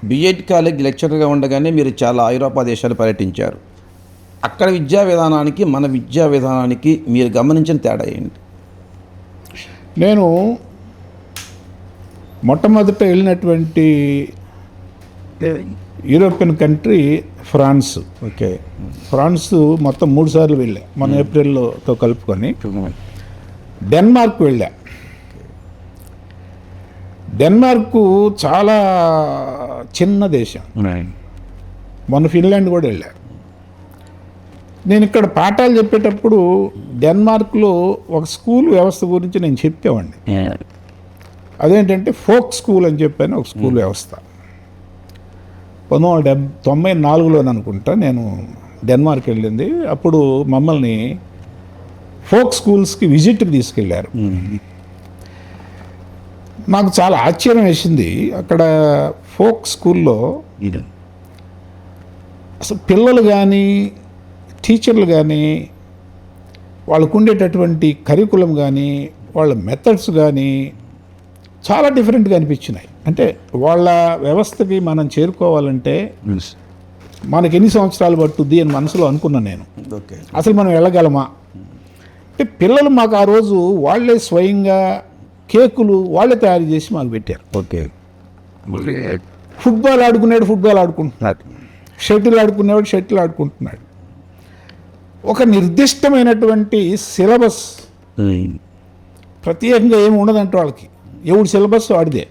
B Ed college లెక్చరర్గా ఉండగానే మీరు చాలా ఐరోపా దేశాలు పర్యటించారు. అక్కడ విద్యా విధానానికి మన విద్యా విధానానికి మీరు గమనించిన తేడా ఏంటి? నేను మొట్టమొదట వెళ్ళినటువంటి European country France. Okay. France మొత్తం 3 సార్లు వెళ్ళా, మన ఏప్రిల్తో కలుపుకొని. డెన్మార్క్ వెళ్ళా. డెన్మార్కు చాలా చిన్న దేశం. మొన్న ఫిన్లాండ్ కూడా వెళ్ళా. నేను ఇక్కడ పాఠాలు చెప్పేటప్పుడు డెన్మార్క్లో ఒక స్కూల్ వ్యవస్థ గురించి నేను చెప్పేవాడిని. అదేంటంటే ఫోక్ స్కూల్ అని చెప్పాను, ఒక స్కూల్ వ్యవస్థ. 1994లో అనుకుంటా నేను డెన్మార్క్ వెళ్ళింది. అప్పుడు మమ్మల్ని ఫోక్ స్కూల్స్కి విజిట్కి తీసుకెళ్ళారు. నాకు చాలా ఆశ్చర్యం వేసింది. అక్కడ ఫోక్ స్కూల్లో అసలు పిల్లలు కానీ టీచర్లు కానీ వాళ్ళకు ఉండేటటువంటి కరికులం కానీ వాళ్ళ మెథడ్స్ కానీ చాలా డిఫరెంట్గా అనిపించినాయి. అంటే వాళ్ళ వ్యవస్థకి మనం చేరుకోవాలంటే మనకి ఎన్ని సంవత్సరాలు పట్టుద్ది అని మనసులో అనుకున్నాను నేను. ఓకే. అసలు మనం వెళ్ళగలమా అంటే పిల్లలు మాకు ఆ రోజు వాళ్ళే స్వయంగా కేకులు వాళ్ళే తయారు చేసి మాకు పెట్టారు. ఓకే. ఫుట్బాల్ ఆడుకునేవాడు ఫుట్బాల్ ఆడుకుంటున్నాడు, షటిల్ ఆడుకునేవాడు షటిల్ ఆడుకుంటున్నాడు. ఒక నిర్దిష్టమైనటువంటి సిలబస్ ప్రత్యేకంగా ఏమి ఉండదంటే వాళ్ళకి ఎవడి సిలబస్ వాడిదే.